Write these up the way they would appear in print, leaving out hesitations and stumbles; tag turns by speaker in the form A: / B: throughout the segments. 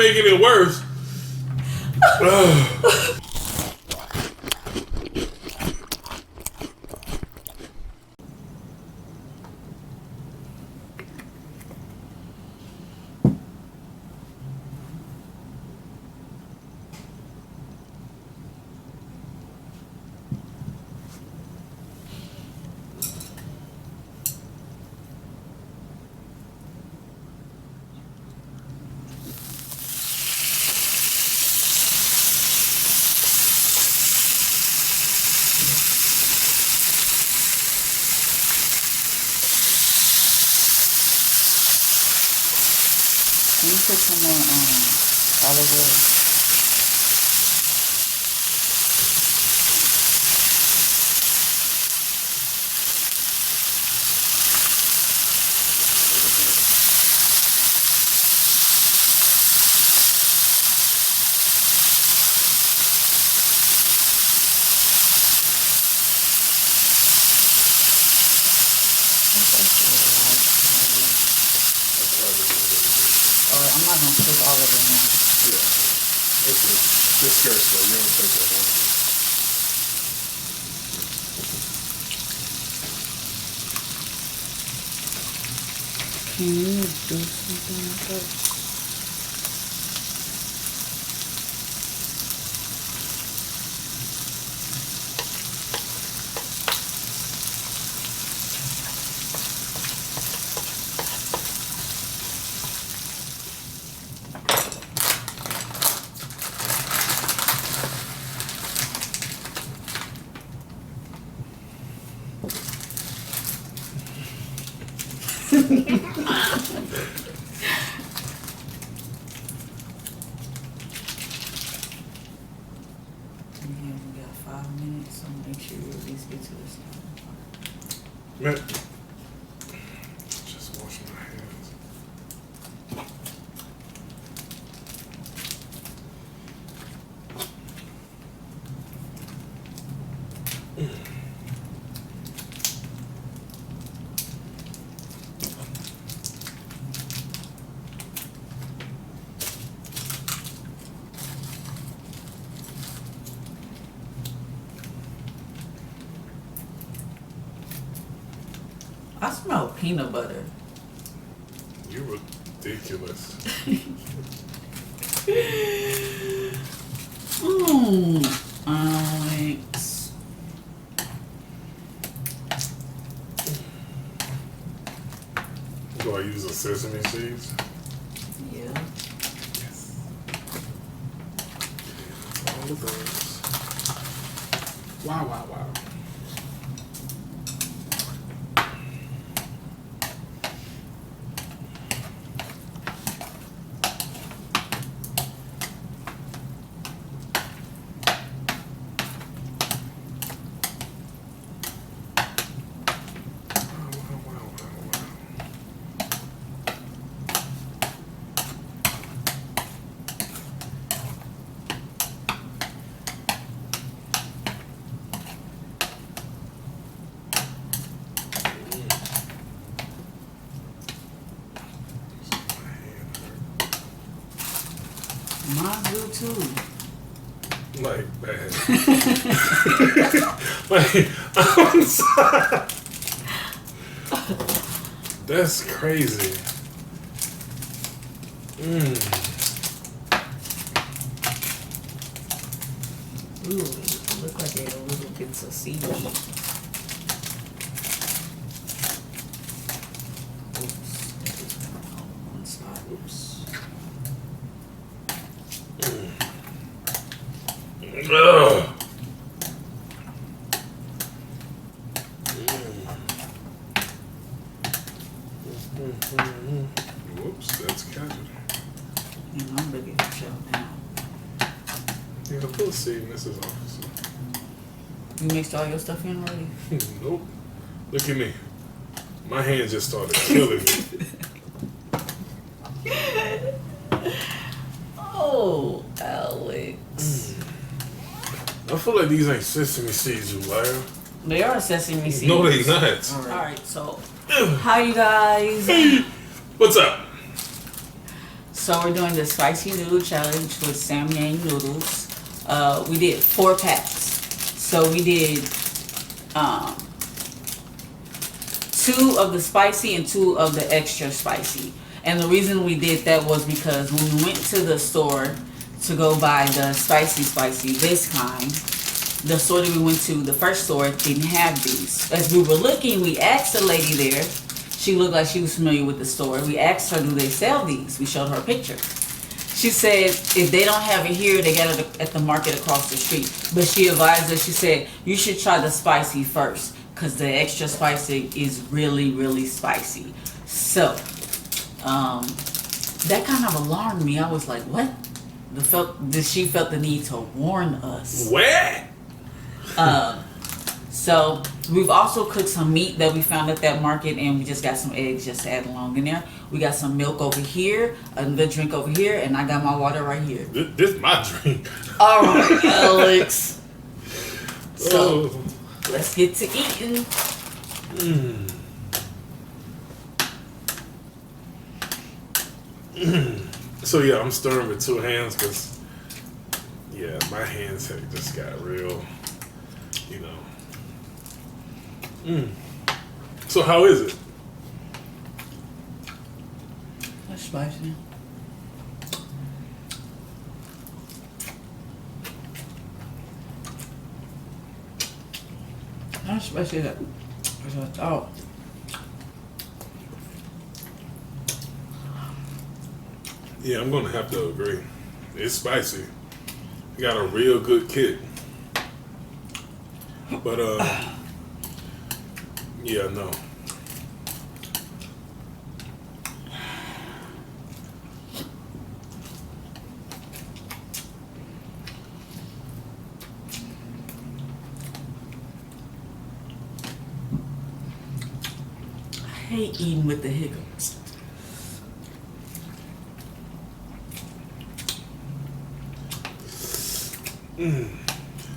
A: making it worse.
B: Can you put some more olive oil? I'm not gonna put all of it in.
A: Yeah. It's scarce though. You don't take that one.
B: Can you do something like that? We got 5 minutes, so make sure you at least get to this part.
A: Just wash my hands.
B: I smell peanut butter.
A: You ridiculous.
B: Alex.
A: Do I use the sesame seeds?
B: Yeah.
A: Yes. All of those. Wow, wow, wow.
B: Mine do too.
A: Like, bad. Like, I'm sorry. That's crazy.
B: Ooh, it look like they're little bits of seed.
A: Ugh. Whoops, that's casual.
B: And I'm looking at y'all now.
A: Yeah, put a seed in this is officer.
B: You mixed all your stuff in already?
A: Nope. Look at me. My hands just started killing me.
B: Oh, Alex.
A: I feel like these ain't sesame seeds, you liar.
B: They are sesame seeds.
A: No, they not.
B: Alright, so, hi you guys.
A: What's up?
B: So we're doing the spicy noodle challenge with Samyang noodles. We did 4 packs. So we did 2 of the spicy and 2 of the extra spicy. And the reason we did that was because when we went to the store to go buy the spicy, this kind, the store that we went to, the first store, didn't have these. As we were looking, we asked the lady there. She looked like she was familiar with the store. We asked her, do they sell these? We showed her a picture. She said, if they don't have it here, they got it at the market across the street. But she advised us, she said, you should try the spicy first, because the extra spicy is really, really spicy. So, that kind of alarmed me. I was like, what? She felt the need to warn us.
A: What?
B: So we've also cooked some meat that we found at that market, and we just got some eggs just to add along in there. We got some milk over here, another drink over here, and I got my water right here.
A: This is my drink.
B: All right, Alex. So let's get to eating.
A: So yeah, I'm stirring with 2 hands because yeah, my hands have just got real, you know. So how is it?
B: That's spicy. Not spicy as I thought.
A: Yeah, I'm gonna have to agree. It's spicy. It got a real good kick. But yeah, no.
B: I hate eating with the hiccups.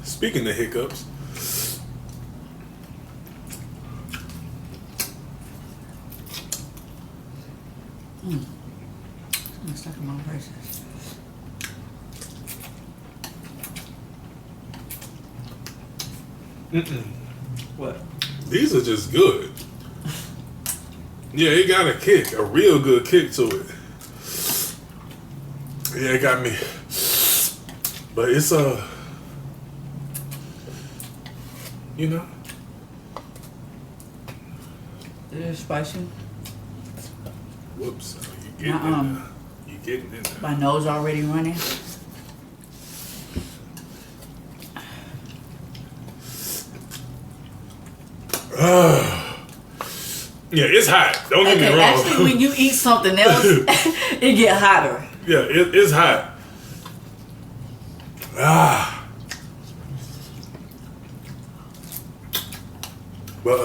A: Speaking of hiccups,
B: I'm stuck in my braces. What?
A: these are just good. Yeah, it got a kick, a real good kick to it. Yeah, it got me. But it's you know.
B: It is spicy.
A: Whoops. You getting in there. You getting in there.
B: My nose already running.
A: Yeah, it's hot. Don't get me wrong.
B: Actually, when you eat something else, it get hotter.
A: Yeah, it's hot. But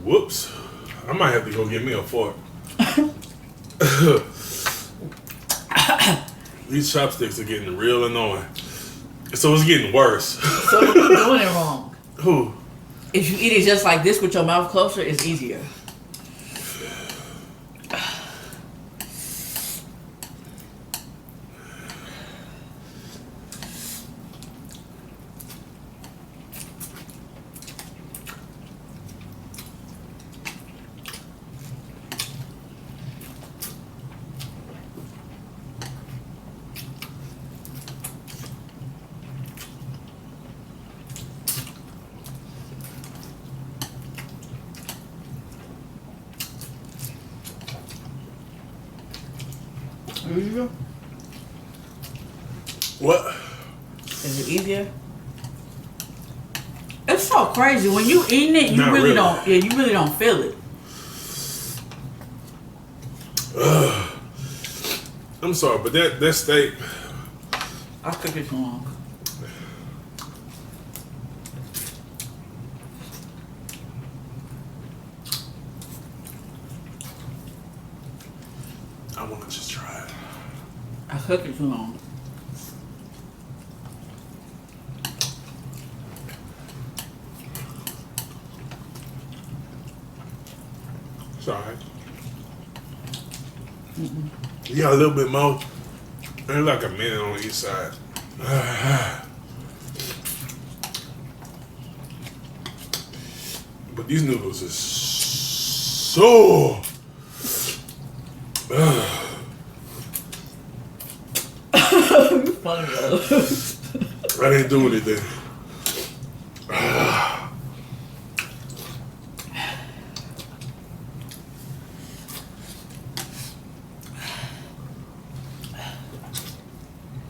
A: whoops. I might have to go get me a fork. These chopsticks are getting real annoying. So it's getting worse.
B: So you're doing it wrong.
A: Who?
B: If you eat it just like this with your mouth closer, it's easier. Easier?
A: What?
B: Is it easier? It's so crazy when you eating it. You
A: Not
B: really
A: really.
B: don't. Yeah, you really don't feel it.
A: I'm sorry, but that steak.
B: I cook it too long.
A: I want to just try it.
B: I cook it too long.
A: It's alright. You got a little bit more. There's like a minute on each side. But these noodles is so.
B: Funny though.
A: I didn't do anything.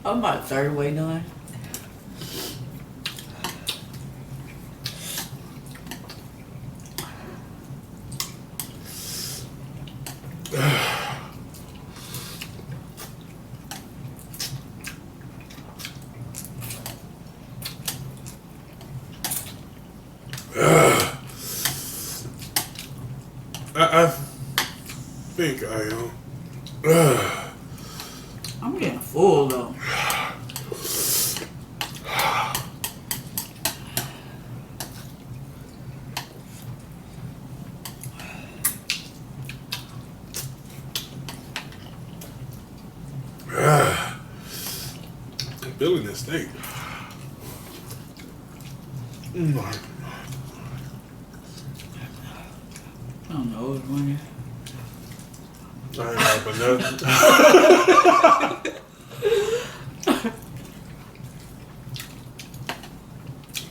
B: I'm about third way done.
A: I think I am.
B: I'm getting full though.
A: I'm feeling this steak.
B: I don't know what's running.
A: I ain't having nothing.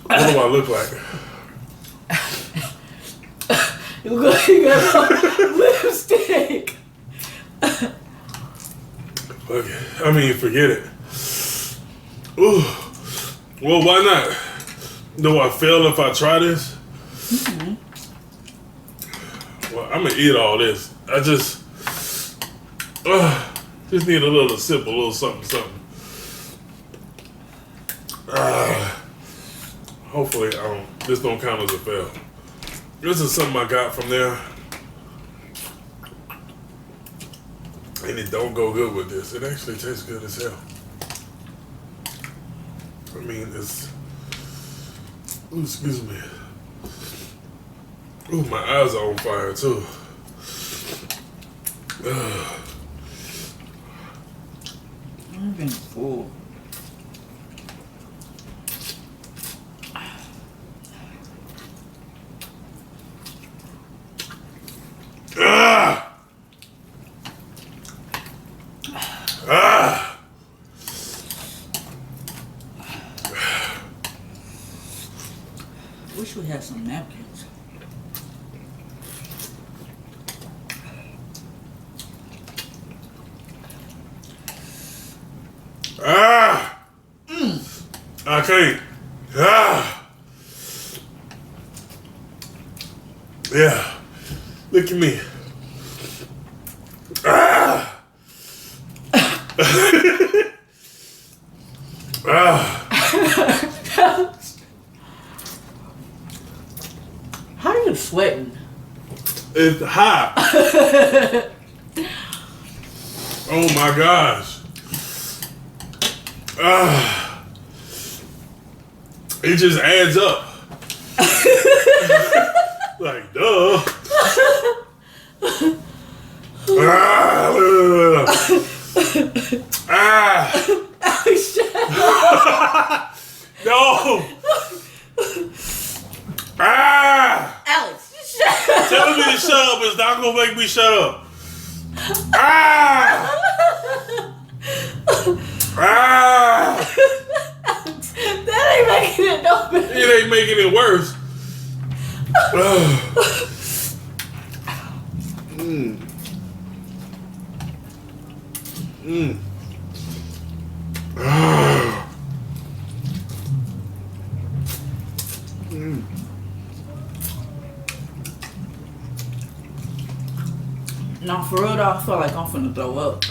A: What do I look like?
B: You got lipstick.
A: Okay. I mean, forget it. Ooh. Well, why not? Do I fail if I try this?
B: Mm-hmm.
A: Well, I'm gonna eat all this. I just need a little sip, a little something. Hopefully, this don't count as a fail. This is something I got from there, and it don't go good with this. It actually tastes good as hell. I mean, it's. Ooh, excuse me. Ooh, my eyes are on fire too.
B: I'm getting full. Wish we had some napkins.
A: I can't. Yeah. Look at me.
B: How are you sweating?
A: It's hot. Oh my gosh. It just adds up. Like, duh. No.
B: Alex, shut up.
A: Telling me to shut up is not gonna make me shut up.
B: That ain't making it no better.
A: It ain't making it worse.
B: No, for real though, I feel like I'm finna throw up.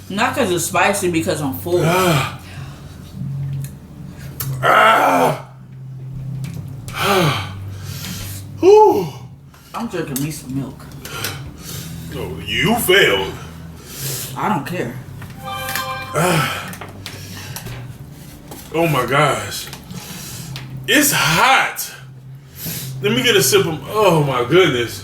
B: Not because it's spicy, because I'm full. I'm drinking me some milk.
A: Oh, you failed.
B: I don't care.
A: Oh my gosh. It's hot. Let me get a sip of. Oh my goodness.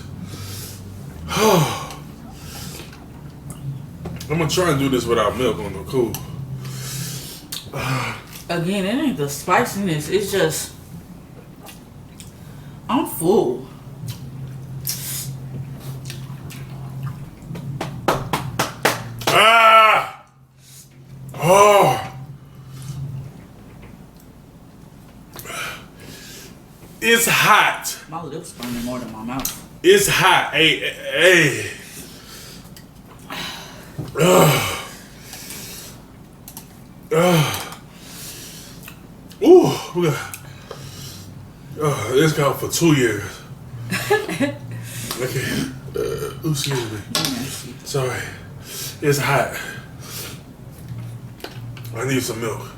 A: I'm gonna try and do this without milk on the cool.
B: Again, it ain't the spiciness. It's just I'm full.
A: Oh. It's hot.
B: My lips burning more than my mouth.
A: It's hot. Hey. Ooh. This got for 2 years. Okay. Excuse me. Sorry. It's hot. I need some milk.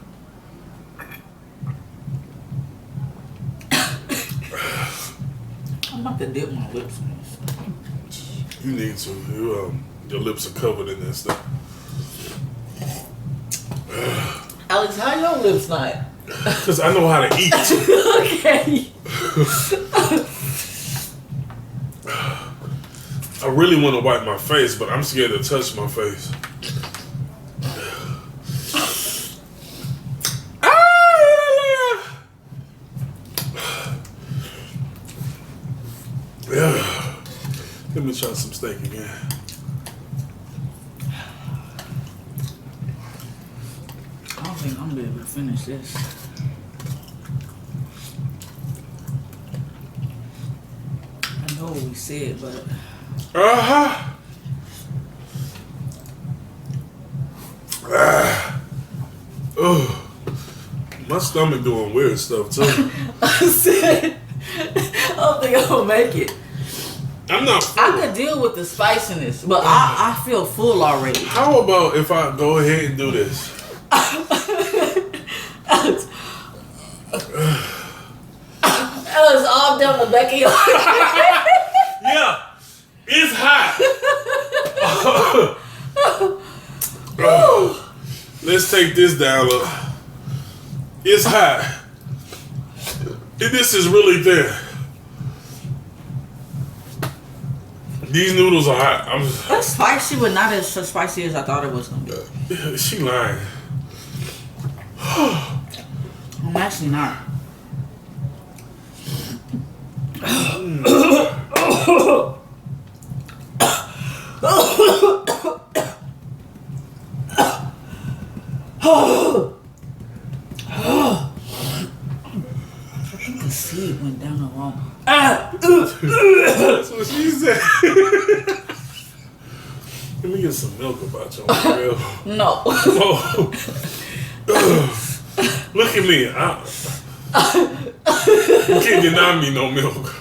B: I'm about to dip my lips in this.
A: You need to. Your lips are covered in this stuff.
B: Alex, how your lips not?
A: Because I know how to eat.
B: Okay.
A: I really want to wipe my face, but I'm scared to touch my face. Yeah. Let me try some steak again.
B: I don't think I'm gonna be able to finish this. I know what we said, but
A: Oh, my stomach doing weird stuff too.
B: I said I don't think I'm gonna make it.
A: I'm not full.
B: I could deal with the spiciness, but I feel full already.
A: How about if I go ahead and do this?
B: That was all down the back of your
A: Yeah, it's hot. Let's take this down. Look. It's hot. And this is really thin. These noodles are hot.
B: That's spicy, but not as spicy as I thought it was gonna be.
A: She lying.
B: I'm actually not. I think the seed went down the wrong.
A: That's what she said. Let me get some milk about you, real.
B: No.
A: Oh. Look at me. You can't deny me no milk.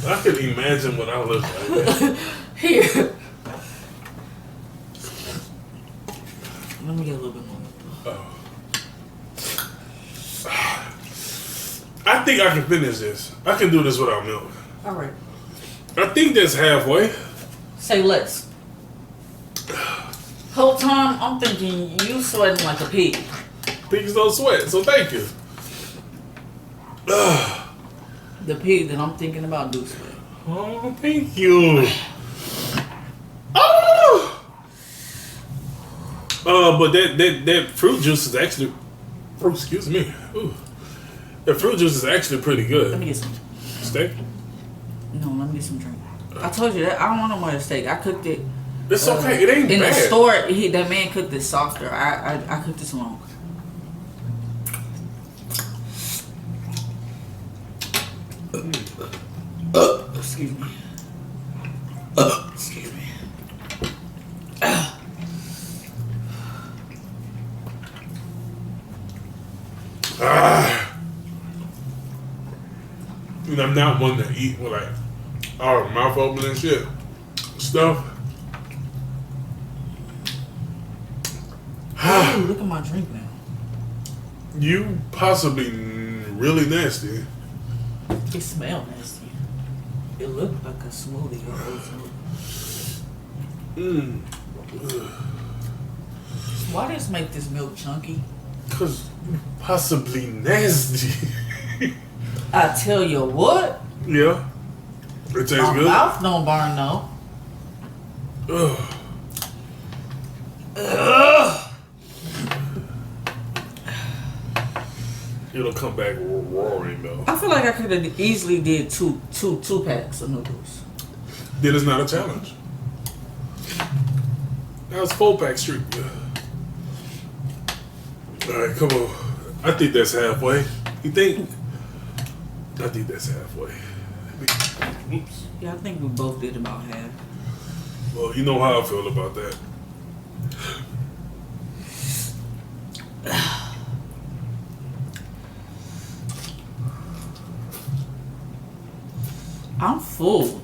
A: I can imagine what I look like.
B: Here. Let me get a little bit more.
A: I think I can finish this. I can do this without milk.
B: All right.
A: I think that's halfway.
B: Say less. Whole time I'm thinking you sweating like a pig.
A: Pigs don't sweat, so thank you.
B: The pig that I'm thinking about do sweat.
A: Oh, thank you. Oh! But that fruit juice is actually. Oh, excuse me. Ooh. The fruit juice is actually pretty good.
B: Let me get some.
A: Steak?
B: No, let me get some drink. I told you that I don't want no more steak. I cooked it.
A: It's okay. It ain't
B: in
A: bad.
B: the store. That man cooked it softer. I cooked this wrong. Excuse me. Excuse me.
A: And I'm not one to eat with like our mouth open and shit stuff.
B: Ooh, look at my drink now.
A: You possibly really nasty.
B: It smells nasty. It looked like a smoothie or oat smoothie. Why does make this milk chunky?
A: Cause possibly nasty.
B: I tell you what.
A: Yeah. It tastes
B: My
A: good.
B: mouth don't burn though.
A: Ugh. It'll come back roaring though.
B: I feel like I could have easily did two packs of noodles.
A: Then it's not a challenge. That was 4-pack streak. Alright, come on. I think that's halfway. You think? I think that's halfway. Oops.
B: Yeah, I think we both did about half.
A: Well, you know how I feel about that.
B: I'm full.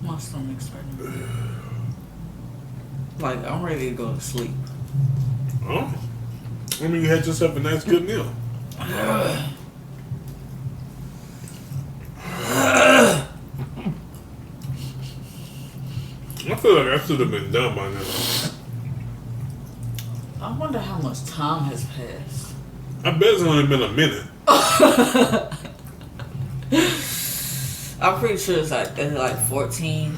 B: My stomach's hurting. Like, I'm ready to go to sleep.
A: Oh? I mean, you had yourself a nice good meal. I feel like I should have been done by now.
B: I wonder how much time has passed.
A: I bet it's only been a minute.
B: I'm pretty sure it's like 14.